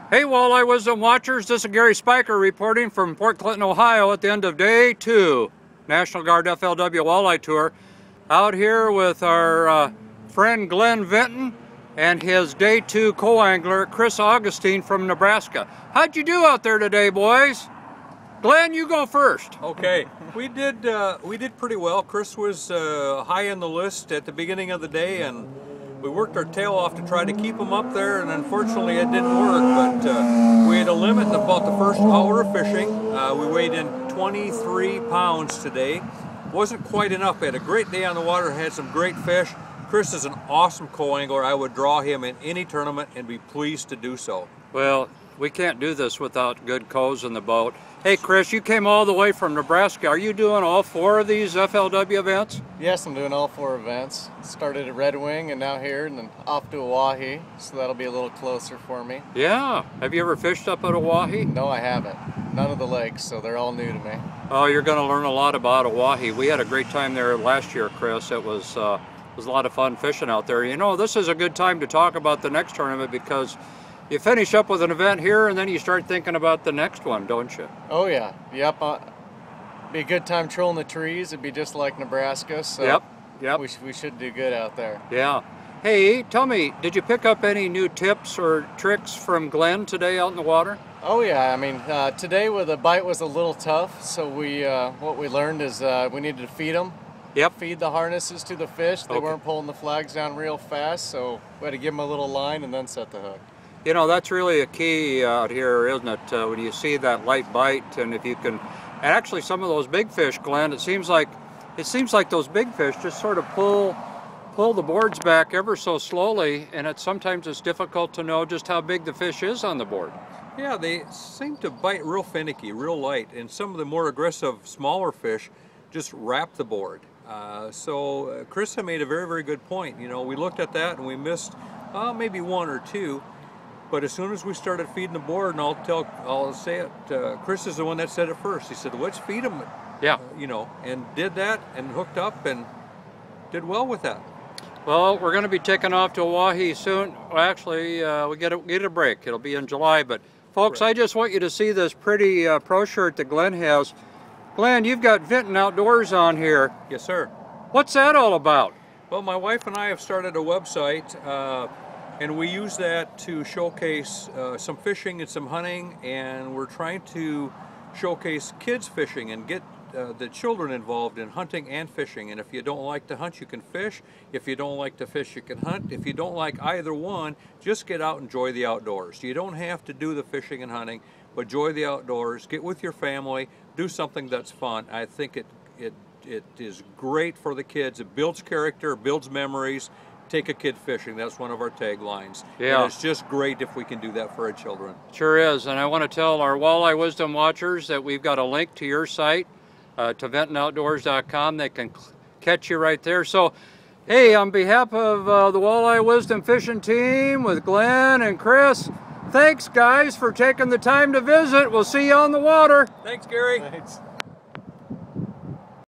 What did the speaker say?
Hey Walleye Wisdom Watchers, this is Gary Spiker reporting from Port Clinton, Ohio at the end of Day 2, National Guard FLW Walleye Tour. Out here with our friend Glenn Vinton and his Day 2 co-angler Chris Augustine from Nebraska. How'd you do out there today, boys? Glenn, you go first. Okay, we did pretty well. Chris was high on the list at the beginning of the day, and we worked our tail off to try to keep him up there, and unfortunately it didn't work. But we had a limit about the first hour of fishing. We weighed in 23 pounds today. Wasn't quite enough. We had a great day on the water, had some great fish. Chris is an awesome co-angler. I would draw him in any tournament and be pleased to do so. Well, we can't do this without good co's in the boat. Hey Chris, you came all the way from Nebraska. Are you doing all 4 of these FLW events? Yes, I'm doing all 4 events. Started at Red Wing and now here, and then off to Oahe, so that'll be a little closer for me. Yeah. Have you ever fished up at Oahe? No, I haven't. None of the lakes, so they're all new to me. Oh, you're going to learn a lot about Oahe. We had a great time there last year, Chris. It was a lot of fun fishing out there. You know, this is a good time to talk about the next tournament because you finish up with an event here and then you start thinking about the next one, don't you? Oh yeah, yep. Be a good time trolling the trees. It'd be just like Nebraska, so yep. We should do good out there. Yeah. Hey, tell me, did you pick up any new tips or tricks from Glenn today out in the water? Oh yeah, I mean, today the bite was a little tough, so what we learned is we needed to feed them. Yep. Feed the harnesses to the fish. They weren't pulling the flags down real fast, so we had to give them a little line and then set the hook. You know, that's really a key out here, isn't it? When you see that light bite, and if you can, and actually some of those big fish, Glenn, it seems like those big fish just sort of pull the boards back ever so slowly, and sometimes it's difficult to know just how big the fish is on the board. Yeah, they seem to bite real finicky, real light, and some of the more aggressive, smaller fish just wrap the board. So Chris made a very, very good point. You know, we looked at that and we missed maybe 1 or 2. But as soon as we started feeding the board, and I'll say it, Chris is the one that said it first. He said, let's feed them. Yeah. You know, and did that and hooked up and did well with that. Well, we're going to be taking off to Oahe soon. Well, actually, we get a break. It'll be in July. But folks, I just want you to see this pretty pro shirt that Glenn has. Glenn, you've got Vinton Outdoors on here. Yes, sir. What's that all about? Well, my wife and I have started a website, and we use that to showcase some fishing and some hunting, and we're trying to showcase kids fishing and get the children involved in hunting and fishing. And if you don't like to hunt, you can fish. If you don't like to fish, you can hunt. If you don't like either one, just get out and enjoy the outdoors. You don't have to do the fishing and hunting, but enjoy the outdoors. Get with your family. Do something that's fun. I think it is great for the kids. It builds character, builds memories. Take a kid fishing. That's one of our taglines. Yeah. And it's just great if we can do that for our children. Sure is. And I want to tell our Walleye Wisdom Watchers that we've got a link to your site, to VintonOutdoors.com. They can catch you right there. So, hey, on behalf of the Walleye Wisdom Fishing Team with Glenn and Chris, thanks guys for taking the time to visit. We'll see you on the water. Thanks, Gary. Thanks.